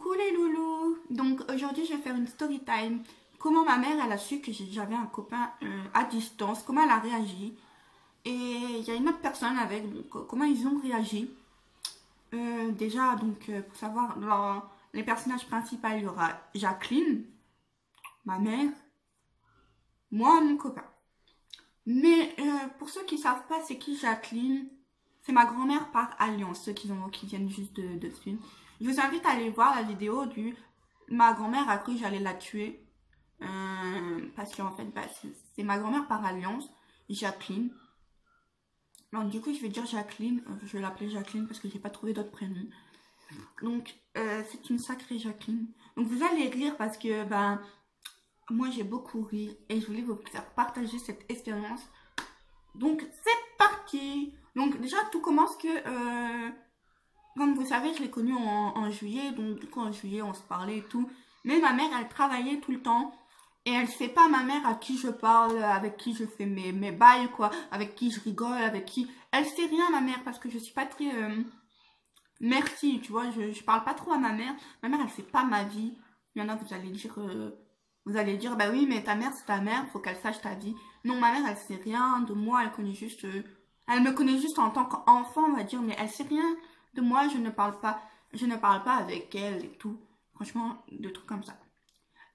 Coucou les loulous. Donc aujourd'hui je vais faire une story time. Comment ma mère elle a su que j'avais un copain à distance, comment elle a réagi. Et il y a une autre personne avec, donc comment ils ont réagi. Déjà donc pour savoir, dans les personnages principaux il y aura Jacqueline, ma mère, moi, mon copain. Mais pour ceux qui savent pas c'est qui Jacqueline, c'est ma grand-mère par alliance, ceux qui viennent juste de suivre. Je vous invite à aller voir la vidéo du... Ma grand-mère a cru que j'allais la tuer. Parce qu'en fait, bah, c'est ma grand-mère par alliance, Jacqueline. Donc du coup, je vais dire Jacqueline. Je vais l'appeler Jacqueline parce que j'ai pas trouvé d'autres prénoms. Donc, c'est une sacrée Jacqueline. Donc vous allez rire parce que, ben, moi j'ai beaucoup ri. Et je voulais vous faire partager cette expérience. Donc, c'est parti. Donc déjà, tout commence que... comme vous savez, je l'ai connu en juillet, donc du coup en juillet on se parlait et tout. Mais ma mère, elle travaillait tout le temps. Et elle sait pas ma mère à qui je parle, avec qui je fais mes bails, quoi. Avec qui je rigole, avec qui... Elle sait rien ma mère parce que je suis pas très... merci, tu vois, je parle pas trop à ma mère. Ma mère, elle sait pas ma vie. Il y en a, vous allez dire, bah oui, mais ta mère, c'est ta mère, faut qu'elle sache ta vie. Non, ma mère, elle sait rien de moi, elle connaît juste... elle me connaît juste en tant qu'enfant, on va dire, mais elle sait rien de moi, je ne parle pas avec elle et tout. Franchement, des trucs comme ça.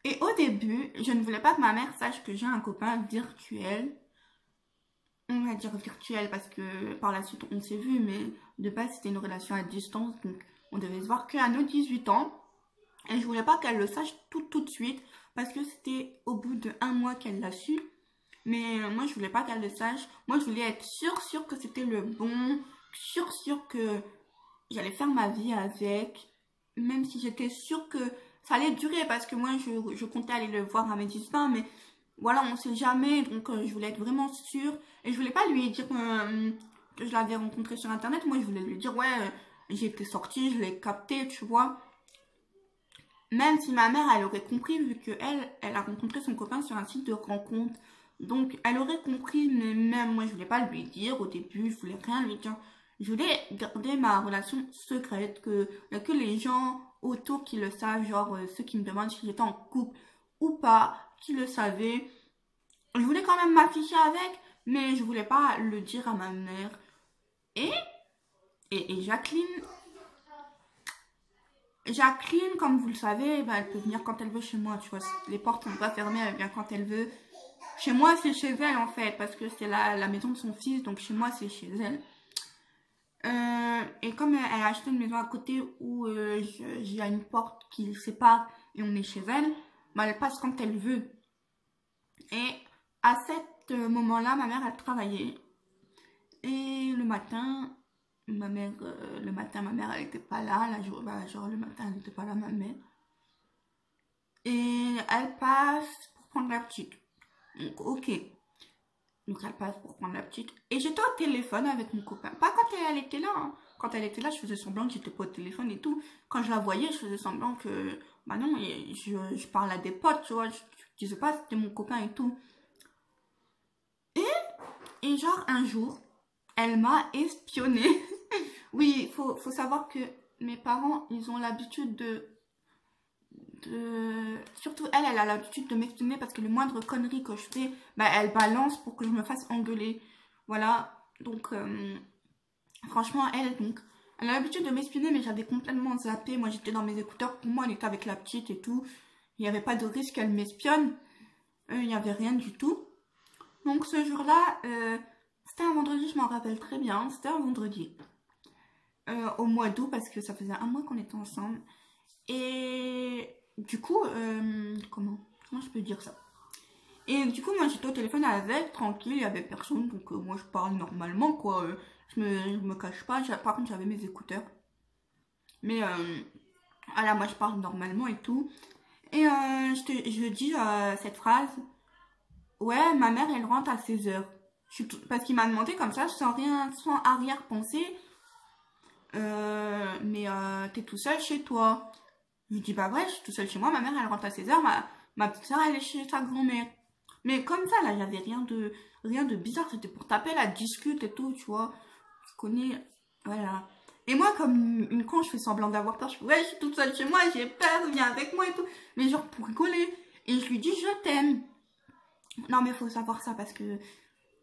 Et au début, je ne voulais pas que ma mère sache que j'ai un copain virtuel. On va dire virtuel parce que par la suite on s'est vu, mais de base c'était une relation à distance, donc on devait se voir qu'à nos 18 ans. Et je voulais pas qu'elle le sache tout de suite parce que c'était au bout de 1 mois qu'elle l'a su. Mais moi je voulais pas qu'elle le sache. Moi je voulais être sûre que c'était le bon, sûre que j'allais faire ma vie avec, même si j'étais sûre que ça allait durer parce que moi je comptais aller le voir à mes 18 ans, mais voilà, on sait jamais, donc je voulais être vraiment sûre et je voulais pas lui dire que je l'avais rencontré sur internet. Moi je voulais lui dire ouais, j'ai été sortie, je l'ai capté, tu vois. Même si ma mère elle aurait compris vu que elle a rencontré son copain sur un site de rencontre, donc elle aurait compris, mais même moi je voulais pas lui dire au début, je voulais rien lui dire. Je voulais garder ma relation secrète, que y a que les gens autour qui le savent, genre ceux qui me demandent si j'étais en couple ou pas, qui le savaient. Je voulais quand même m'afficher avec, mais je voulais pas le dire à ma mère. Et, et Jacqueline, comme vous le savez, bah, elle peut venir quand elle veut chez moi, tu vois. Les portes sont pas fermées, elle vient quand elle veut. Chez moi, c'est chez elle en fait, parce que c'est la maison de son fils, donc chez moi, c'est chez elle. Et comme elle a acheté une maison à côté où j'ai une porte qui le sépare et on est chez elle, bah, elle passe quand elle veut. Et à cet moment-là, ma mère, elle travaillait. Et le matin, ma mère, elle n'était pas là. Genre le matin, elle n'était pas là, ma mère. Et elle passe pour prendre la petite. Donc, ok. Donc elle passe pour prendre la petite. Et j'étais au téléphone avec mon copain. Pas quand elle était là. Hein. Quand elle était là, je faisais semblant que j'étais pas au téléphone et tout. Quand je la voyais, je faisais semblant que... Bah non, je parlais à des potes, tu vois. Je disais pas c'était mon copain et tout. Et genre un jour, elle m'a espionnée. Oui, faut savoir que mes parents, ils ont l'habitude surtout elle a l'habitude de m'espionner parce que le moindre connerie que je fais, bah, elle balance pour que je me fasse engueuler. Voilà, donc franchement, elle a l'habitude de m'espionner, mais j'avais complètement zappé. Moi, j'étais dans mes écouteurs, pour moi, elle était avec la petite et tout. Il n'y avait pas de risque qu'elle m'espionne. Il n'y avait rien du tout. Donc ce jour-là, c'était un vendredi, je m'en rappelle très bien, c'était un vendredi. Au mois d'août, parce que ça faisait 1 mois qu'on était ensemble. Et du coup, comment je peux dire ça? Et du coup, moi j'étais au téléphone avec, tranquille, il n'y avait personne, donc moi je parle normalement, quoi. Je me cache pas, par contre j'avais mes écouteurs. Mais voilà, moi je parle normalement et tout. Et je dis cette phrase, ouais, ma mère elle rentre à 16h. Parce qu'il m'a demandé comme ça, sans arrière-pensée, mais t'es tout seul chez toi. Je lui dis, bah ouais, je suis tout seul chez moi, ma mère elle rentre à 16h, ma petite soeur elle est chez sa grand-mère. Mais comme ça, là, j'avais rien de bizarre, c'était pour taper la discute et tout, tu vois. Je connais, voilà. Et moi, comme une con, je fais semblant d'avoir peur. Je fais, ouais, je suis toute seule chez moi, j'ai peur, viens avec moi et tout. Mais genre pour rigoler. Et je lui dis, je t'aime. Non, mais il faut savoir ça parce que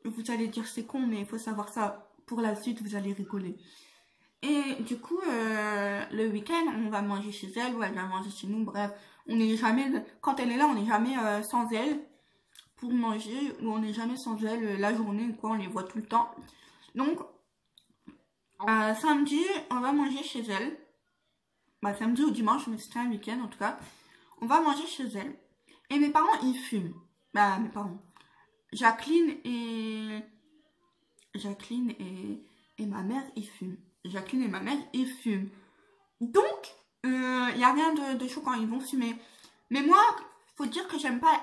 vous allez dire c'est con, mais il faut savoir ça. Pour la suite, vous allez rigoler. Et du coup, le week-end, on va manger chez elle ou elle va manger chez nous. Bref, on n'est jamais, quand elle est là, on n'est jamais sans elle pour manger ou on n'est jamais sans elle la journée ou quoi. On les voit tout le temps. Donc, samedi, on va manger chez elle. Bah, samedi ou dimanche, mais c'était un week-end en tout cas. On va manger chez elle. Et mes parents, ils fument. Bah, mes parents. Jacqueline et ma mère, ils fument. Jacqueline et ma mère, ils fument. Donc, il n'y a rien de chaud quand ils vont fumer. Mais moi, faut dire que j'aime pas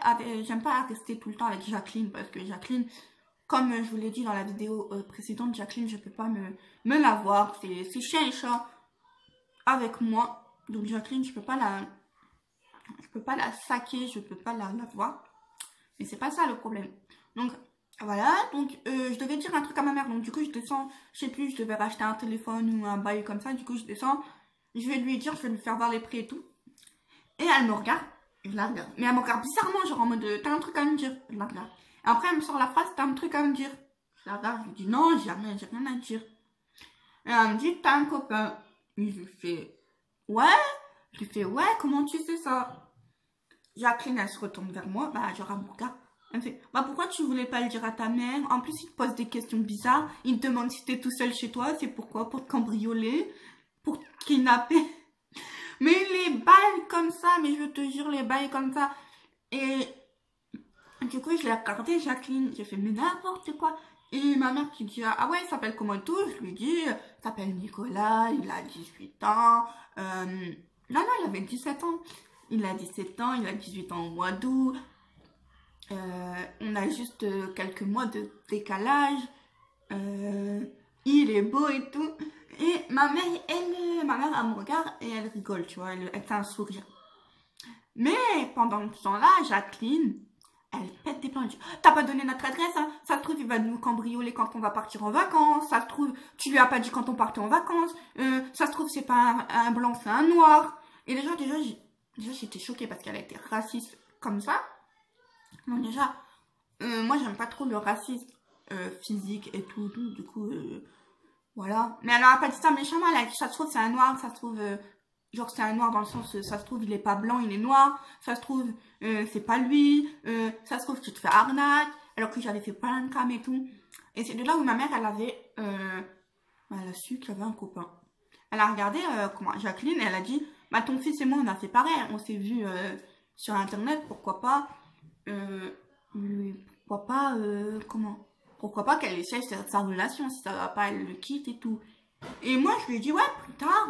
rester tout le temps avec Jacqueline. Parce que Jacqueline, comme je vous l'ai dit dans la vidéo précédente, Jacqueline, je peux pas me la voir. C'est chien et chat avec moi. Donc Jacqueline, je peux pas la saquer, je peux pas la voir. Mais c'est pas ça le problème. Donc, voilà. Donc, je devais dire un truc à ma mère. Donc, du coup, je descends. Je sais plus, je devais racheter un téléphone ou un bail comme ça. Du coup, je descends. Je vais lui dire, je vais lui faire voir les prix et tout. Et elle me regarde. Je la regarde. Mais elle me regarde bizarrement, genre en mode, t'as un truc à me dire. Je la regarde. Et après, elle me sort la phrase, t'as un truc à me dire. Je la regarde, je lui dis, non, j'ai rien à dire. Et elle me dit, t'as un copain. Et je lui fais, ouais. Je lui fais, ouais, comment tu sais ça? Jacqueline, elle se retourne vers moi. Bah, genre, elle me regarde. Elle me fait, bah pourquoi tu voulais pas le dire à ta mère? En plus, il te pose des questions bizarres. Il te demande si t'es tout seul chez toi. C'est pourquoi? Pour te cambrioler? Pour te kidnapper? Mais les bails comme ça, mais je te jure, les bails comme ça. Et du coup, je l'ai regardé, Jacqueline. J'ai fait, mais n'importe quoi. Et ma mère qui dit, ah ouais, il s'appelle comment tout? Je lui dis, il s'appelle Nicolas, il a 18 ans. Non, il avait 17 ans. Il a 17 ans, il a 18 ans au mois d'août. On a juste quelques mois de décalage. Il est beau et tout. Et ma mère, elle me regarde et elle rigole, tu vois. Elle fait un sourire. Mais pendant ce temps-là, Jacqueline, elle pète des plans. Elle dit, t'as pas donné notre adresse, hein? Ça se trouve, il va nous cambrioler quand on va partir en vacances. Ça se trouve, tu lui as pas dit quand on partait en vacances. Ça se trouve, c'est pas un blanc, c'est un noir. Et déjà, j'étais choquée parce qu'elle a été raciste comme ça. Donc déjà, moi j'aime pas trop le racisme physique et tout, du coup, voilà. Mais elle a pas dit ça méchamment, elle a dit ça se trouve c'est un noir, ça se trouve, genre c'est un noir dans le sens, ça se trouve il est pas blanc, il est noir, ça se trouve c'est pas lui, ça se trouve tu te fais arnaque, alors que j'avais fait plein de cam et tout. Et c'est de là où ma mère, elle a su qu'il y avait un copain. Elle a regardé Jacqueline et elle a dit, bah ton fils et moi on a fait pareil, on s'est vu sur internet, pourquoi pas pourquoi pas qu'elle essaie sa relation, si ça va pas, elle le quitte et tout. Et moi, je lui ai dit, ouais, plus tard,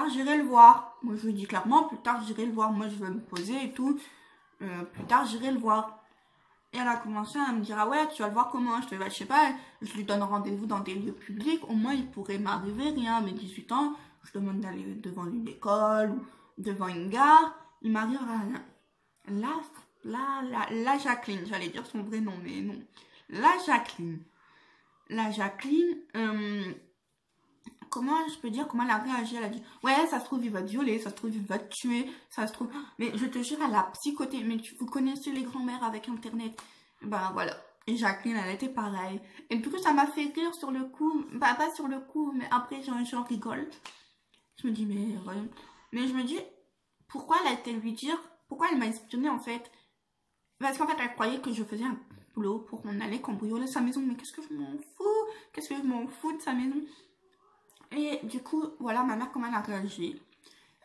j'irai le voir. Moi, je lui ai dit clairement, plus tard, j'irai le voir. Moi, je vais me poser et tout. Plus tard, j'irai le voir. Et elle a commencé à me dire, ah ouais, tu vas le voir comment? Je te je sais pas, je lui donne rendez-vous dans des lieux publics. Au moins, il pourrait m'arriver rien. À mes 18 ans, je demande d'aller devant une école ou devant une gare. Il m'arrive rien. La Jacqueline, j'allais dire son vrai nom, mais non. La Jacqueline, comment je peux dire, comment elle a réagi? Elle a dit, ouais, ça se trouve, il va te violer, ça se trouve, il va te tuer, ça se trouve. Mais je te jure, elle a psychoté. Mais vous connaissez les grands-mères avec Internet. Ben voilà. Et Jacqueline, elle était pareille. Et du coup, ça m'a fait rire sur le coup. Bah, pas sur le coup, mais après, j'en rigole. Je me dis, mais voyons. Mais je me dis, pourquoi elle a été lui dire, pourquoi elle m'a espionné en fait? Parce qu'en fait, elle croyait que je faisais un boulot pour qu'on allait cambrioler sa maison. Mais qu'est-ce que je m'en fous? Qu'est-ce que je m'en fous de sa maison? Et du coup, voilà ma mère comment elle a réagi.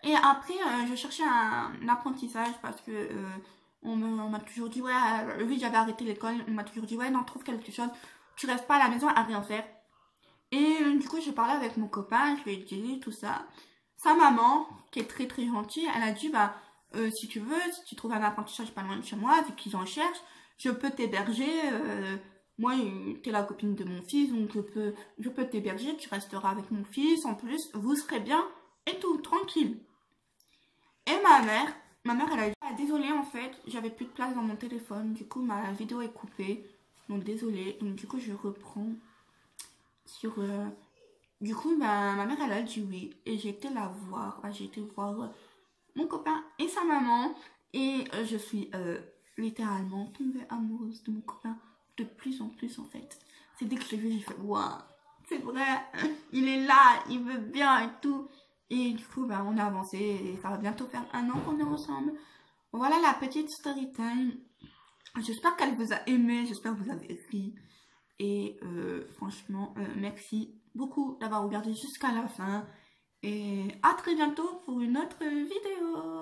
Et après, je cherchais un apprentissage parce que on m'a toujours dit, ouais, vu que j'avais arrêté l'école, on m'a toujours dit, ouais, non, trouve quelque chose. Tu restes pas à la maison à rien faire. Et du coup, j'ai parlé avec mon copain, je lui ai dit tout ça. Sa maman, qui est très très gentille, elle a dit, bah, si tu veux, si tu trouves un apprentissage pas loin de chez moi, vu qu'ils en cherchent, je peux t'héberger. Moi, t'es la copine de mon fils, donc je peux t'héberger, tu resteras avec mon fils. En plus, vous serez bien et tout, tranquille. Et ma mère, elle a dit, ah, désolée, en fait, j'avais plus de place dans mon téléphone. Du coup, ma vidéo est coupée. Donc, désolée. Donc, du coup, je reprends sur Du coup, ben, ma mère, elle a dit oui. Et j'ai été la voir. Enfin, j'ai été voir mon copain et sa maman. Et je suis littéralement tombée amoureuse de mon copain de plus en plus, en fait. C'est dès que je l'ai vu, j'ai fait waouh, c'est vrai, il est là, il veut bien et tout. Et du coup, ben, on a avancé et ça va bientôt faire 1 an qu'on est ensemble. Voilà la petite story time. J'espère qu'elle vous a aimé, j'espère que vous avez ri. Et franchement, merci beaucoup d'avoir regardé jusqu'à la fin. Et à très bientôt pour une autre vidéo.